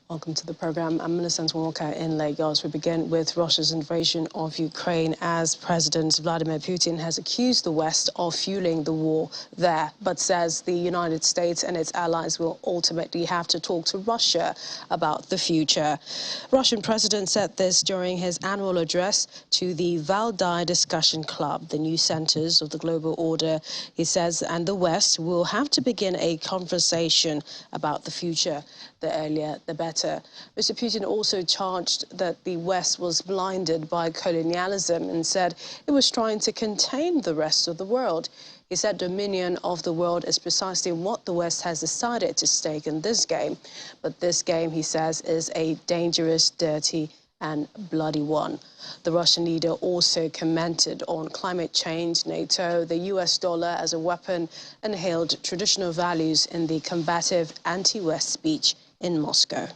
Welcome to the program. I'm Millicent Walker in Lagos. We begin with Russia's invasion of Ukraine as President Vladimir Putin has accused the West of fueling the war there, but says the United States and its allies will ultimately have to talk to Russia about the future. Russian President said this during his annual address to the Valdai Discussion Club, the new centers of the global order. He says, and the West will have to begin a conversation about the future. The earlier, the better. Mr. Putin also charged that the West was blinded by colonialism and said it was trying to contain the rest of the world. He said dominion of the world is precisely what the West has decided to stake in this game. But this game, he says, is a dangerous, dirty and bloody one. The Russian leader also commented on climate change, NATO, the US dollar as a weapon, and hailed traditional values in the combative anti-West speech in Moscow.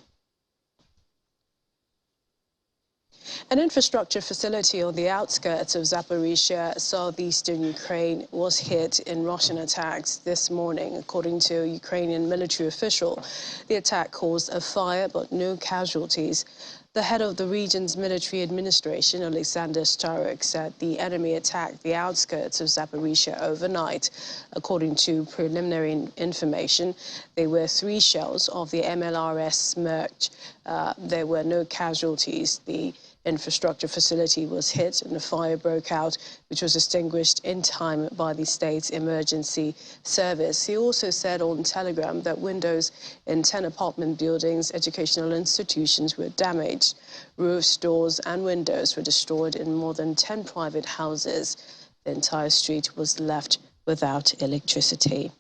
An infrastructure facility on the outskirts of Zaporizhzhia, southeastern Ukraine, was hit in Russian attacks this morning, according to a Ukrainian military official. The attack caused a fire, but no casualties. The head of the region's military administration, Alexander Staruk, said the enemy attacked the outskirts of Zaporizhzhia overnight. According to preliminary information, there were 3 shells of the MLRS Smerch. There were no casualties. The infrastructure facility was hit and a fire broke out, which was extinguished in time by the state's emergency service. He also said on Telegram that windows in 10 apartment buildings, educational institutions were damaged. Roofs, doors and windows were destroyed in more than 10 private houses. The entire street was left without electricity.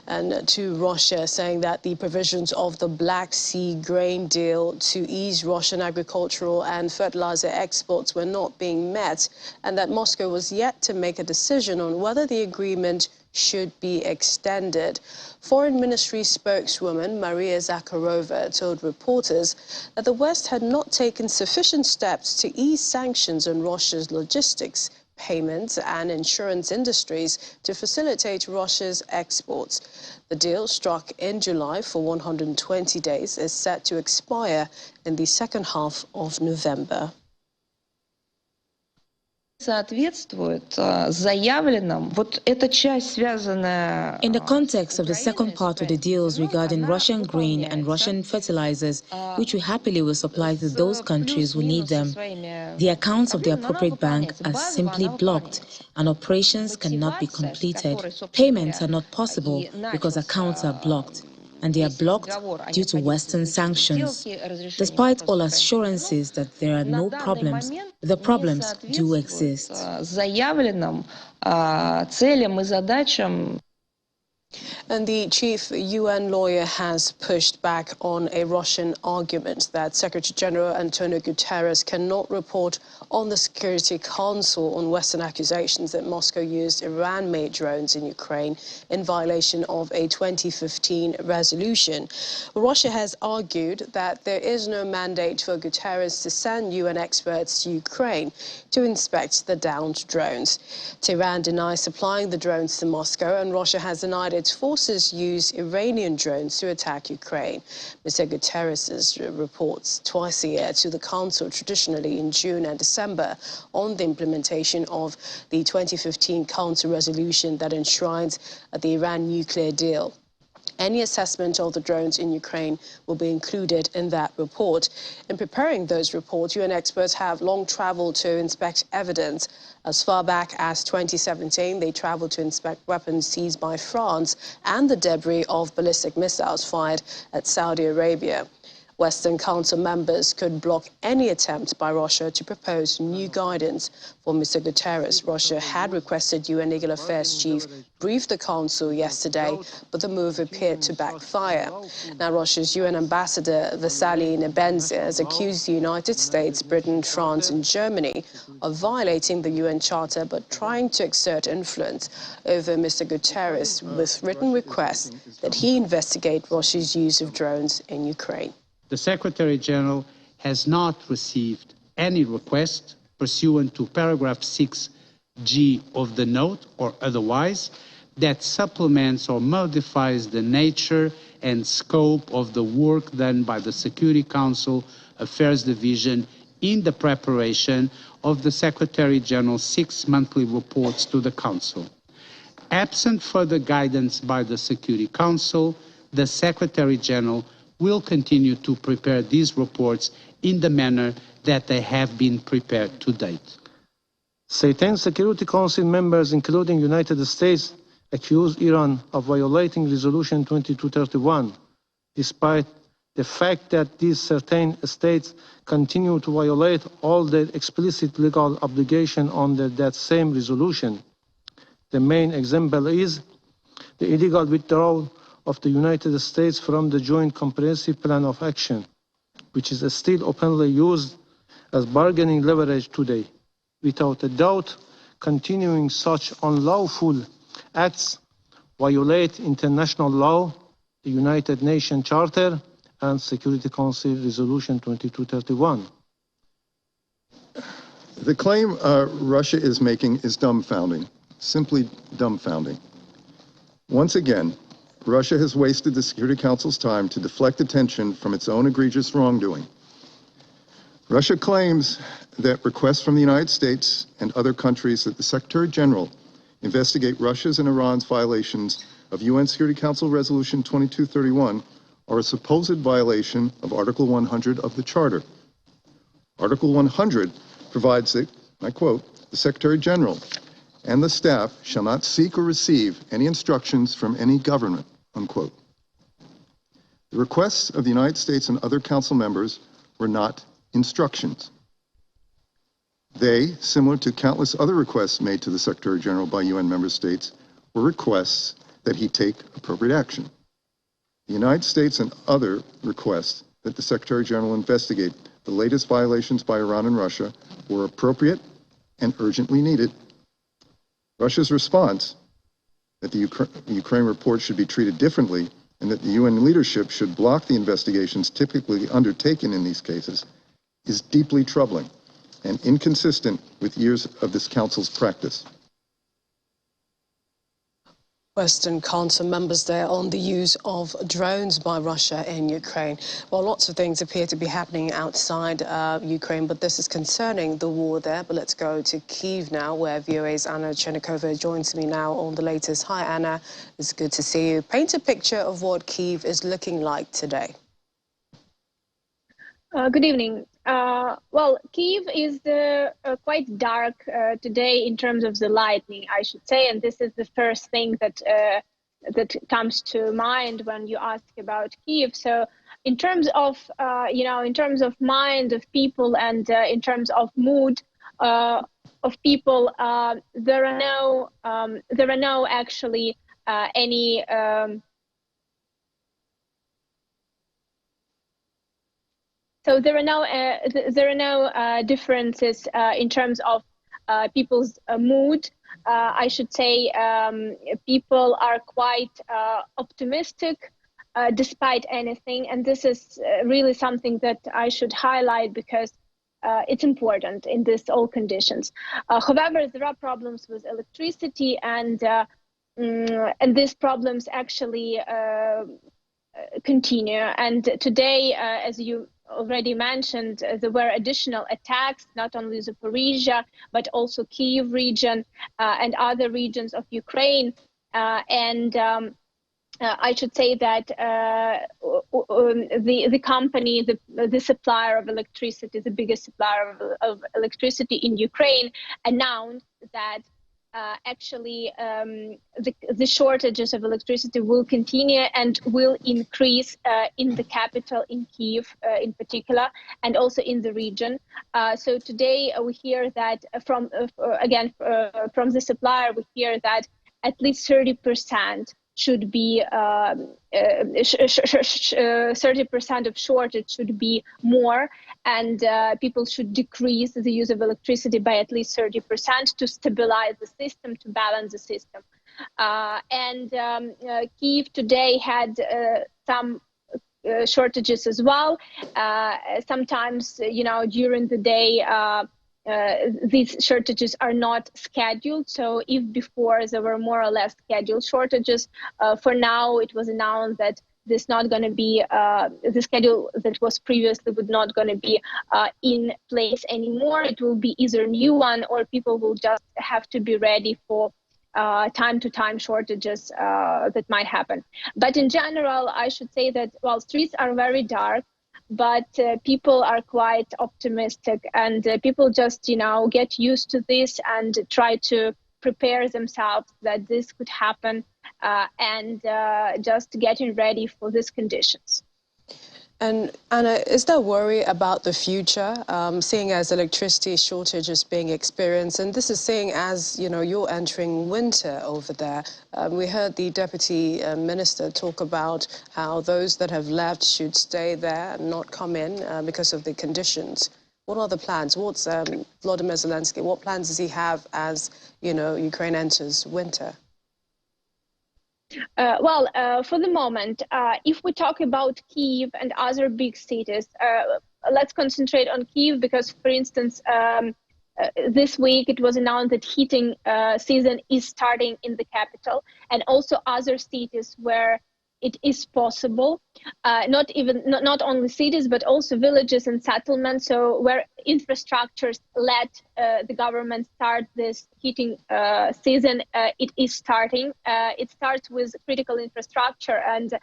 And to Russia, saying that the provisions of the Black Sea grain deal to ease Russian agricultural and fertilizer exports were not being met, and that Moscow was yet to make a decision on whether the agreement should be extended. Foreign Ministry spokeswoman Maria Zakharova told reporters that the West had not taken sufficient steps to ease sanctions on Russia's logistics, payments and insurance industries to facilitate Russia's exports. The deal, struck in July for 120 days, is set to expire in the second half of November. In the context of the second part of the deals regarding Russian grain and Russian fertilizers, which we happily will supply to those countries who need them, the accounts of the appropriate bank are simply blocked and operations cannot be completed. Payments are not possible because accounts are blocked, and they are blocked due to Western sanctions. Despite all assurances that there are no problems, the problems do exist. And the chief UN lawyer has pushed back on a Russian argument that Secretary General Antonio Guterres cannot report on the Security Council on Western accusations that Moscow used Iran-made drones in Ukraine in violation of a 2015 resolution. Russia has argued that there is no mandate for Guterres to send UN experts to Ukraine to inspect the downed drones. Tehran denies supplying the drones to Moscow, and Russia has denied its forces use Iranian drones to attack Ukraine. Mr. Guterres reports twice a year to the Council, traditionally in June and December, on the implementation of the 2015 Council resolution that enshrines the Iran nuclear deal. Any assessment of the drones in Ukraine will be included in that report. In preparing those reports, UN experts have long traveled to inspect evidence. As far back as 2017, they traveled to inspect weapons seized by France and the debris of ballistic missiles fired at Saudi Arabia. Western Council members could block any attempt by Russia to propose new guidance for Mr. Guterres. Russia had requested UN Legal Affairs chief brief the Council yesterday, but the move appeared to backfire. Now, Russia's UN ambassador Vasily Nebenzia has accused the United States, Britain, France and Germany of violating the UN Charter but trying to exert influence over Mr. Guterres with written requests that he investigate Russia's use of drones in Ukraine. The Secretary General has not received any request pursuant to paragraph 6G of the note or otherwise that supplements or modifies the nature and scope of the work done by the Security Council Affairs Division in the preparation of the Secretary General's 6 monthly reports to the Council. Absent further guidance by the Security Council, the Secretary General will continue to prepare these reports in the manner that they have been prepared to date. 10 Security Council members, including United States, accused Iran of violating Resolution 2231, despite the fact that these certain states continue to violate all their explicit legal obligations under that same resolution. The main example is the illegal withdrawal of the United States from the Joint Comprehensive Plan of Action, which is still openly used as bargaining leverage today. Without a doubt, continuing such unlawful acts violate international law, the United Nations Charter, and Security Council Resolution 2231. The claim Russia is making is dumbfounding, simply dumbfounding. Once again, Russia has wasted the Security Council's time to deflect attention from its own egregious wrongdoing. Russia claims that requests from the United States and other countries that the Secretary General investigate Russia's and Iran's violations of UN Security Council Resolution 2231 are a supposed violation of Article 100 of the Charter. Article 100 provides that, I quote, the Secretary General and the staff shall not seek or receive any instructions from any government, unquote. The requests of the United States and other council members were not instructions. They, similar to countless other requests made to the Secretary General by UN member states, were requests that he take appropriate action. The United States and other requests that the Secretary General investigate the latest violations by Iran and Russia were appropriate and urgently needed. Russia's response that the Ukraine report should be treated differently and that the UN leadership should block the investigations typically undertaken in these cases is deeply troubling and inconsistent with years of this Council's practice. Western Council members there on the use of drones by Russia in Ukraine. Well, lots of things appear to be happening outside Ukraine, but this is concerning the war there. But let's go to Kyiv now, where VOA's Anna Chernikova joins me now on the latest. Hi, Anna. It's good to see you. Paint a picture of what Kyiv is looking like today. Good evening. Well, Kyiv is quite dark today in terms of the lightning, I should say, and this is the first thing that that comes to mind when you ask about Kyiv. So, in terms of in terms of mind of people and in terms of mood of people, there are no actually any. So there are no differences in terms of people's mood. I should say people are quite optimistic despite anything, and this is really something that I should highlight because it's important in these all conditions. However, there are problems with electricity, and these problems actually continue. And today, as you already mentioned, there were additional attacks, not only Zaporizhzhia, but also Kyiv region and other regions of Ukraine. I should say that the company, the supplier of electricity, the biggest supplier of electricity in Ukraine, announced that actually the shortages of electricity will continue and will increase in the capital, in Kyiv in particular, and also in the region. So today we hear that from the supplier, we hear that at least 30% should be 30% of shortage should be more, and people should decrease the use of electricity by at least 30% to stabilize the system, to balance the system. Kyiv today had some shortages as well. Sometimes, during the day, these shortages are not scheduled. So if before there were more or less scheduled shortages, for now it was announced that this not going to be the schedule that was previously would not going to be in place anymore. It will be either a new one, or people will just have to be ready for time-to-time shortages that might happen. But in general, I should say that while streets are very dark, but people are quite optimistic, and people just, get used to this and try to prepare themselves that this could happen, and just getting ready for these conditions. And Anna, is there worry about the future, seeing as electricity shortage is being experienced? And this is seeing as, you're entering winter over there. We heard the Deputy Minister talk about how those that have left should stay there and not come in because of the conditions. What are the plans? What's Volodymyr Zelensky, what plans does he have as, Ukraine enters winter? For the moment, if we talk about Kyiv and other big cities, let's concentrate on Kyiv because, for instance, this week it was announced that heating season is starting in the capital, and also other cities where it is possible, not only cities, but also villages and settlements. So where infrastructures let the government start this heating season, it is starting. It starts with critical infrastructure and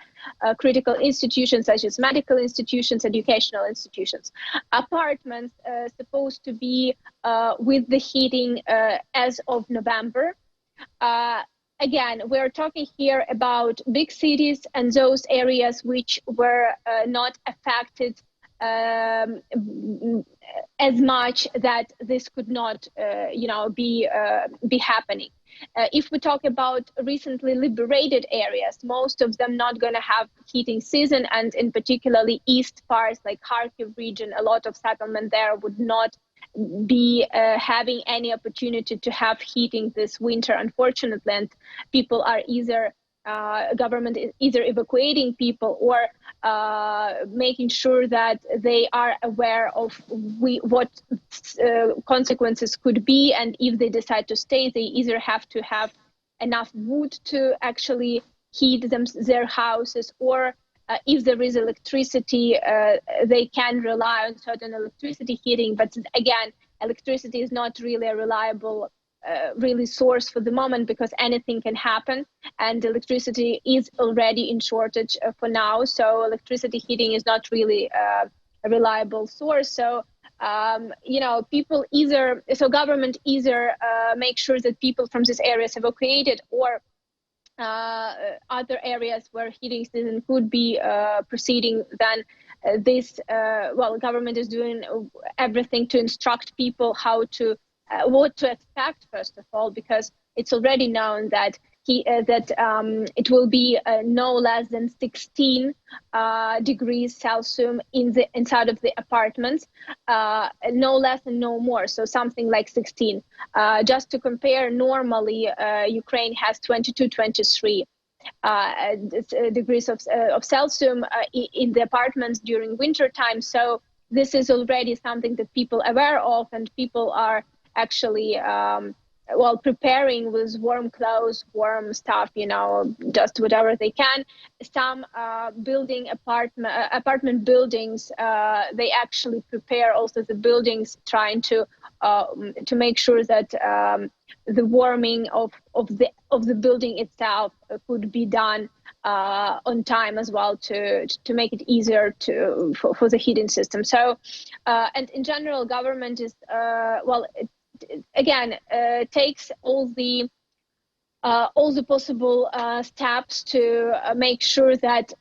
critical institutions such as medical institutions, educational institutions. Apartments supposed to be with the heating as of November. Again, we're talking here about big cities and those areas which were not affected as much that this could not, be happening. If we talk about recently liberated areas, most of them not going to have heating season, and in particularly east parts like Kharkiv region, a lot of settlement there would not be having any opportunity to have heating this winter, unfortunately, and people are either government is either evacuating people or making sure that they are aware of what consequences could be, and if they decide to stay, they either have to have enough wood to actually heat their houses, or if there is electricity, they can rely on certain electricity heating. But again, electricity is not really a reliable really source for the moment because anything can happen, and electricity is already in shortage for now. So electricity heating is not really a reliable source. So government either make sure that people from these areas evacuated, or other areas where heating season could be proceeding, then government is doing everything to instruct people how to what to expect, first of all, because it's already known that it will be no less than 16 degrees Celsius inside of the apartments, no less and no more, so something like 16. Just to compare, normally Ukraine has 22, 23 degrees of Celsius in the apartments during winter time. So this is already something that people are aware of, and people are actually preparing with warm clothes, warm stuff, just whatever they can. Some apartment buildings, they actually prepare also the buildings, trying to make sure that the warming of the building itself could be done on time as well, to make it easier for the heating system. So, and in general, government is takes all the possible steps to make sure that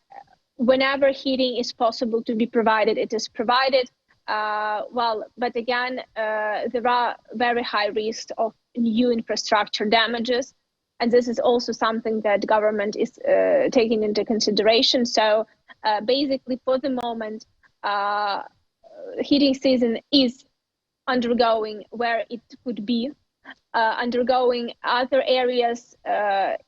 whenever heating is possible to be provided, it is provided. But again, there are very high risks of new infrastructure damages, and this is also something that government is taking into consideration. So basically, for the moment, heating season is undergoing where it could be, undergoing other areas,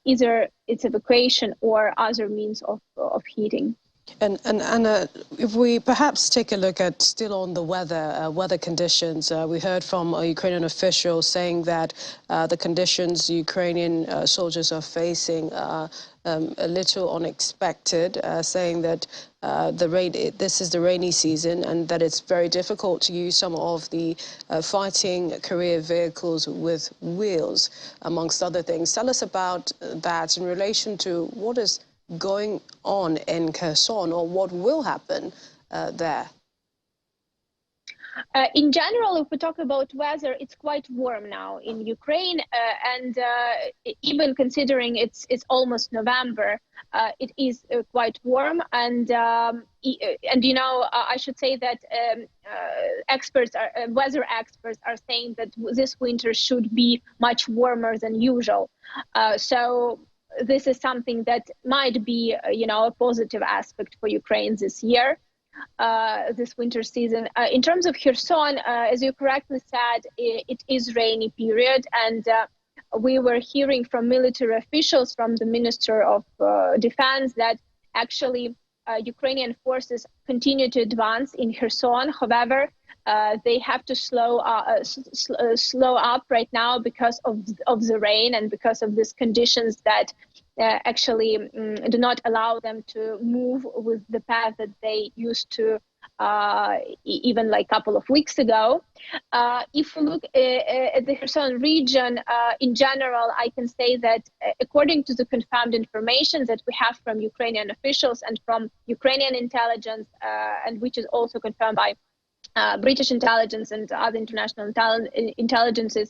either it's evacuation or other means of heating. And Anna, if we perhaps take a look at still on the weather conditions, we heard from a Ukrainian official saying that the conditions Ukrainian soldiers are facing are a little unexpected, saying that this is the rainy season and that it's very difficult to use some of the fighting career vehicles with wheels, amongst other things. Tell us about that in relation to what is going on in Kherson, or what will happen there? In general, if we talk about weather, it's quite warm now in Ukraine, and even considering it's almost November, it is quite warm. And you know, I should say that weather experts are saying that this winter should be much warmer than usual. So this is something that might be, you know, a positive aspect for Ukraine this year, this winter season. In terms of Kherson, as you correctly said, it is rainy period, and we were hearing from military officials, from the Minister of Defense, that actually Ukrainian forces continue to advance in Kherson. However, they have to slow up right now because of the rain and because of these conditions that actually do not allow them to move with the path that they used to even like a couple of weeks ago. If we look at the Kherson region in general, I can say that according to the confirmed information that we have from Ukrainian officials and from Ukrainian intelligence, and which is also confirmed by British intelligence and other international intelligences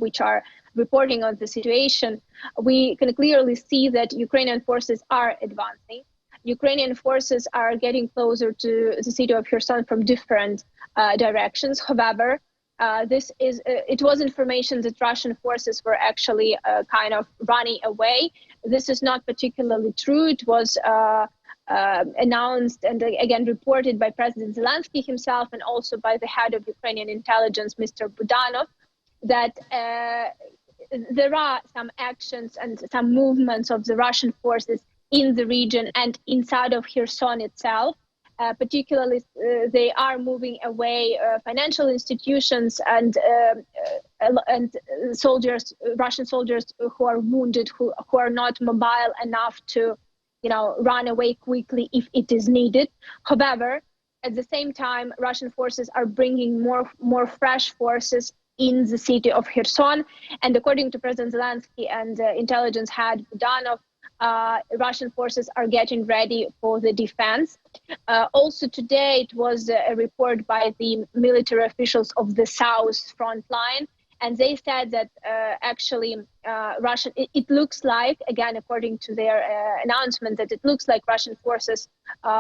which are reporting on the situation, we can clearly see that Ukrainian forces are advancing. Ukrainian forces are getting closer to the city of Kherson from different directions. However, it was information that Russian forces were actually kind of running away. This is not particularly true. It was announced and again reported by President Zelensky himself and also by the head of Ukrainian intelligence, Mr. Budanov, that there are some actions and some movements of the Russian forces in the region and inside of Kherson itself. Particularly, they are moving away financial institutions and soldiers, Russian soldiers who are wounded, who are not mobile enough to, you know, run away quickly if it is needed. However, at the same time, Russian forces are bringing more fresh forces in the city of Kherson. And according to President Zelensky and intelligence head Budanov, Russian forces are getting ready for the defense. Also today, it was a report by the military officials of the South front line, and they said that actually it looks like, again, according to their announcement, that it looks like Russian forces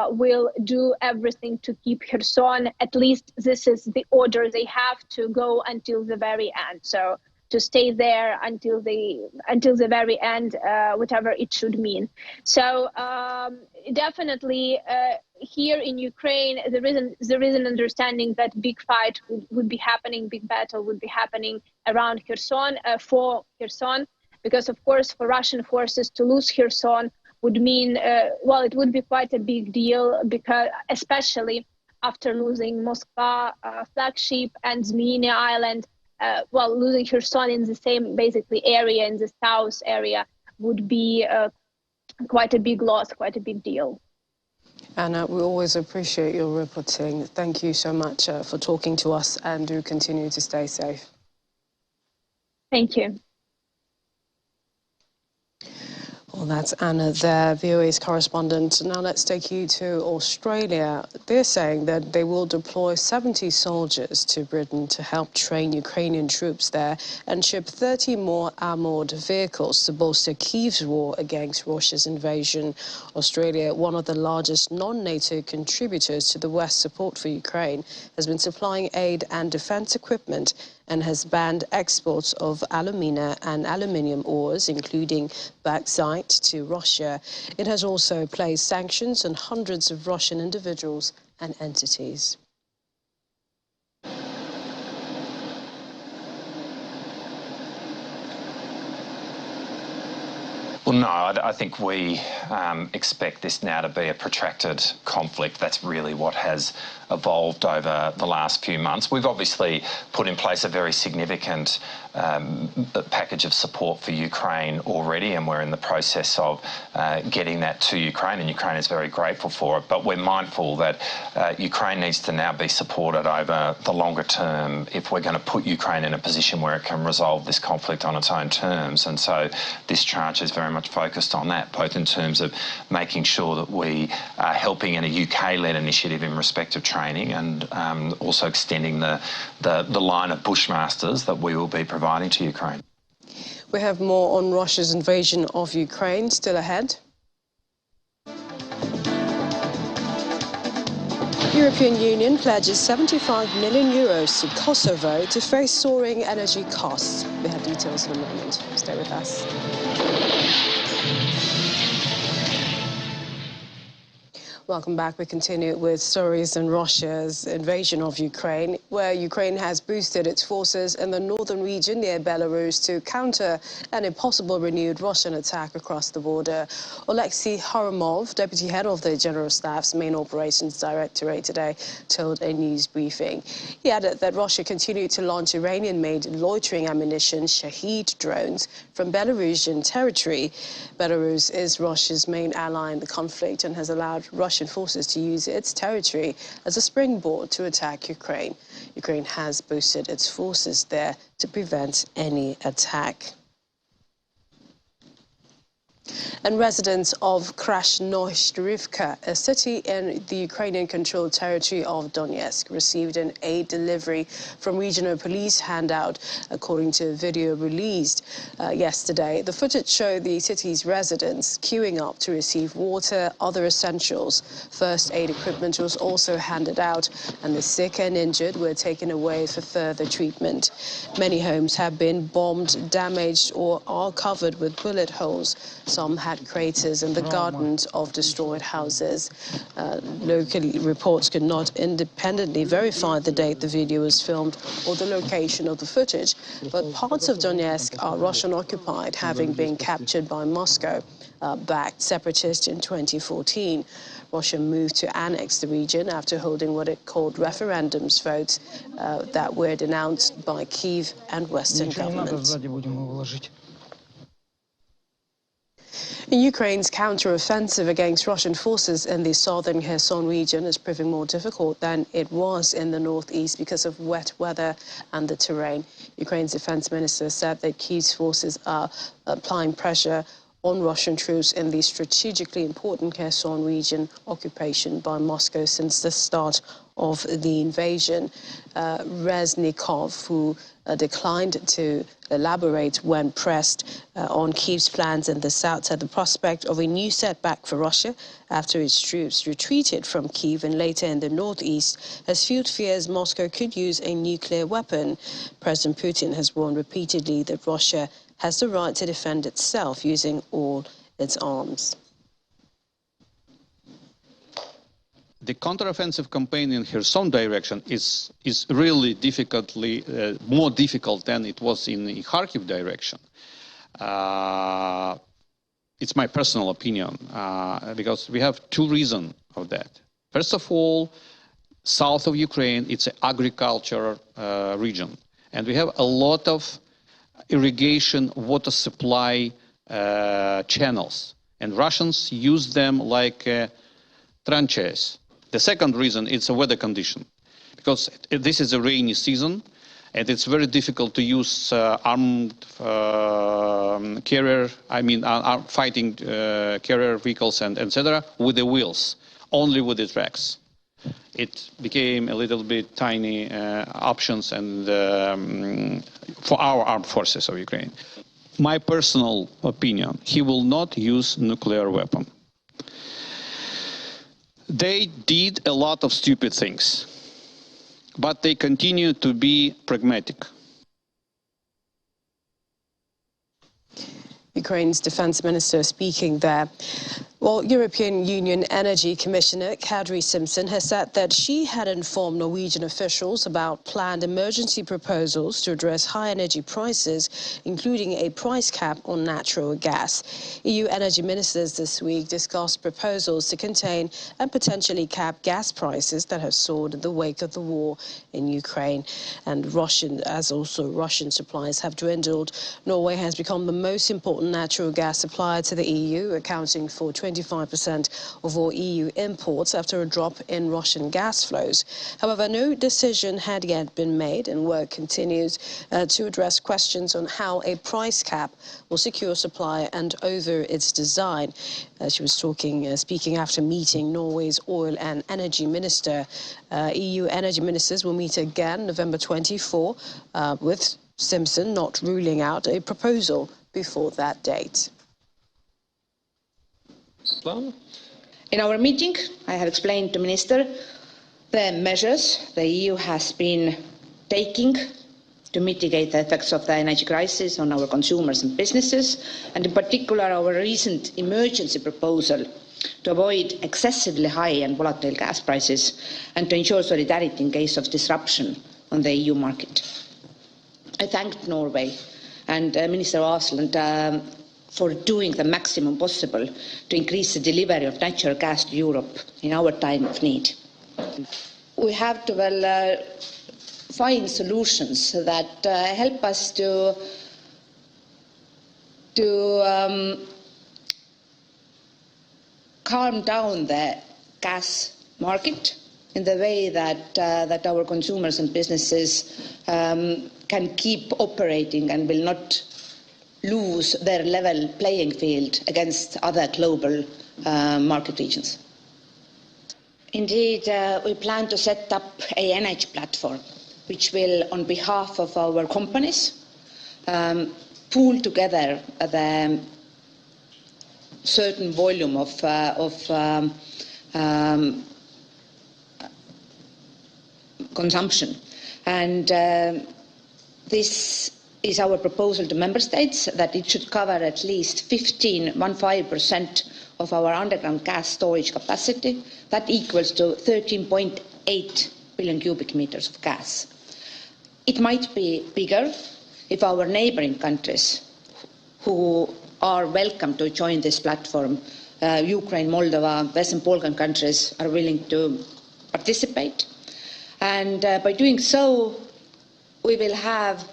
will do everything to keep Kherson. At least this is the order they have, to go until the very end. So to stay there until the very end, whatever it should mean. So definitely here in Ukraine, there is an understanding that big fight would be happening, big battle would be happening around Kherson, for Kherson, because of course for Russian forces to lose Kherson would mean, well, it would be quite a big deal, because especially after losing Moskva flagship and Zmyny Island. Well, losing Kherson in the same basically area, in the south area, would be quite a big loss, quite a big deal. Anna, we always appreciate your reporting. Thank you so much for talking to us, and do continue to stay safe. Thank you. Well, that's Anna there, VOA's correspondent. Now let's take you to Australia. They're saying that they will deploy 70 soldiers to Britain to help train Ukrainian troops there and ship 30 more armoured vehicles to bolster Kyiv's war against Russia's invasion. Australia, one of the largest non-NATO contributors to the West's support for Ukraine, has been supplying aid and defence equipment and has banned exports of alumina and aluminium ores, including bauxite, to Russia. It has also placed sanctions on hundreds of Russian individuals and entities. Well, no, I think we expect this now to be a protracted conflict. That's really what has evolved over the last few months. We've obviously put in place a very significant package of support for Ukraine already, and we're in the process of getting that to Ukraine, and Ukraine is very grateful for it. But we're mindful that Ukraine needs to now be supported over the longer term if we're going to put Ukraine in a position where it can resolve this conflict on its own terms. And so this tranche is very much focused on that, both in terms of making sure that we are helping in a UK-led initiative in respect of training, and also extending the line of bushmasters that we will be providing to Ukraine. We have more on Russia's invasion of Ukraine still ahead. European Union pledges 75 million euros to Kosovo to face soaring energy costs. We have details in a moment. Stay with us. Welcome back. We continue with stories on Russia's invasion of Ukraine, where Ukraine has boosted its forces in the northern region near Belarus to counter an impossible renewed Russian attack across the border. Alexei Harumov, deputy head of the General Staff's main operations directorate today, told a news briefing. He added that Russia continued to launch Iranian-made loitering ammunition Shahed drones from Belarusian territory. Belarus is Russia's main ally in the conflict and has allowed Russian forces to use its territory as a springboard to attack Ukraine. Ukraine has boosted its forces there to prevent any attack. And residents of Krasnoyarivka, a city in the Ukrainian-controlled territory of Donetsk, received an aid delivery from regional police handout, according to a video released yesterday. The footage showed the city's residents queuing up to receive water, other essentials. First aid equipment was also handed out, and the sick and injured were taken away for further treatment. Many homes have been bombed, damaged, or are covered with bullet holes. Some had craters in the gardens of destroyed houses. Local reports could not independently verify the date the video was filmed or the location of the footage, but parts of Donetsk are Russian-occupied, having been captured by Moscow-backed separatists in 2014. Russia moved to annex the region after holding what it called referendums votes that were denounced by Kyiv and Western governments. Ukraine's counter-offensive against Russian forces in the southern Kherson region is proving more difficult than it was in the northeast because of wet weather and the terrain. Ukraine's defense minister said that Kyiv's forces are applying pressure on Russian troops in the strategically important Kherson region occupation by Moscow since the start of the invasion. Reznikov, who declined to elaborate when pressed on Kyiv's plans in the south, said the prospect of a new setback for Russia after its troops retreated from Kyiv and later in the northeast has fueled fears Moscow could use a nuclear weapon. President Putin has warned repeatedly that Russia has the right to defend itself using all its arms. The counteroffensive campaign in Kherson direction is really more difficult than it was in the Kharkiv direction. It's my personal opinion, because we have two reasons of that. First of all, south of Ukraine, it's an agriculture region, and we have a lot of irrigation water supply channels, and Russians use them like trenches. The second reason is a weather condition, because this is a rainy season, and it's very difficult to use armed fighting carrier vehicles and etc. with the wheels, only with the tracks. It became a little bit tiny options and for our armed forces of Ukraine. My personal opinion, he will not use nuclear weapon. They did a lot of stupid things, but they continue to be pragmatic. Ukraine's defense minister speaking there. Well, European Union Energy Commissioner Kadri Simson has said that she had informed Norwegian officials about planned emergency proposals to address high energy prices, including a price cap on natural gas. EU energy ministers this week discussed proposals to contain and potentially cap gas prices that have soared in the wake of the war in Ukraine. And Russian supplies have dwindled. Norway has become the most important natural gas supplier to the EU, accounting for 25% of all EU imports after a drop in Russian gas flows. However, no decision had yet been made, and work continues to address questions on how a price cap will secure supply and over its design. She was speaking after meeting Norway's oil and energy minister. EU energy ministers will meet again November 24, with Simpson not ruling out a proposal before that date. In our meeting, I have explained to Minister the measures the EU has been taking to mitigate the effects of the energy crisis on our consumers and businesses, and in particular our recent emergency proposal to avoid excessively high and volatile gas prices and to ensure solidarity in case of disruption on the EU market. I thanked Norway and Minister Aasland for doing the maximum possible to increase the delivery of natural gas to Europe in our time of need. We have to find solutions that help us to calm down the gas market in the way that our consumers and businesses can keep operating and will not lose their level playing field against other global market regions. Indeed, we plan to set up an energy platform which will, on behalf of our companies, pool together the certain volume of consumption. And this is our proposal to member states, that it should cover at least 15% of our underground gas storage capacity. That equals to 13.8 billion cubic meters of gas. It might be bigger if our neighbouring countries, who are welcome to join this platform, Ukraine, Moldova, Western Balkan countries, are willing to participate. And by doing so, we will have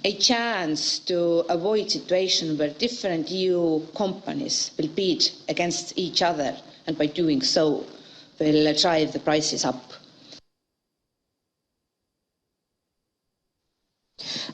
a chance to avoid a situation where different EU companies will bid against each other, and by doing so, will drive the prices up.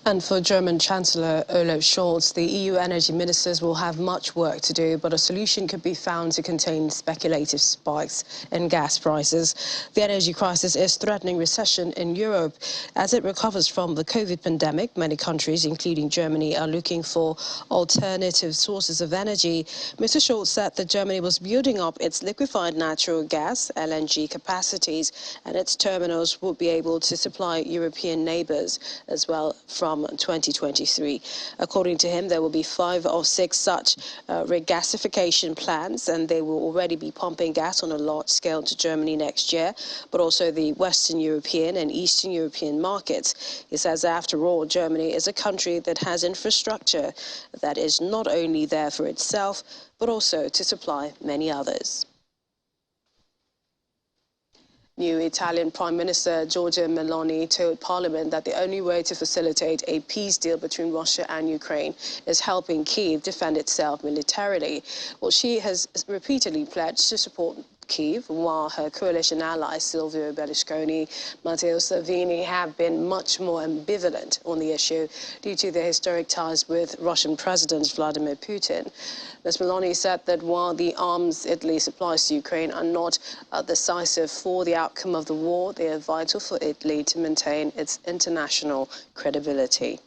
And for German Chancellor Olaf Scholz, the EU energy ministers will have much work to do, but a solution could be found to contain speculative spikes in gas prices. The energy crisis is threatening recession in Europe. As it recovers from the COVID pandemic, many countries, including Germany, are looking for alternative sources of energy. Mr. Scholz said that Germany was building up its liquefied natural gas, LNG, capacities, and its terminals would be able to supply European neighbours as well from 2023. According to him, there will be 5 or 6 such regasification plants, and they will already be pumping gas on a large scale to Germany next year, but also the Western European and Eastern European markets. He says, after all, Germany is a country that has infrastructure that is not only there for itself, but also to supply many others. New Italian Prime Minister Giorgia Meloni told Parliament that the only way to facilitate a peace deal between Russia and Ukraine is helping Kyiv defend itself militarily. Well, she has repeatedly pledged to support Kyiv, while her coalition allies Silvio Berlusconi, Matteo Salvini have been much more ambivalent on the issue due to their historic ties with Russian President Vladimir Putin. Ms. Meloni said that while the arms Italy supplies to Ukraine are not decisive for the outcome of the war, they are vital for Italy to maintain its international credibility.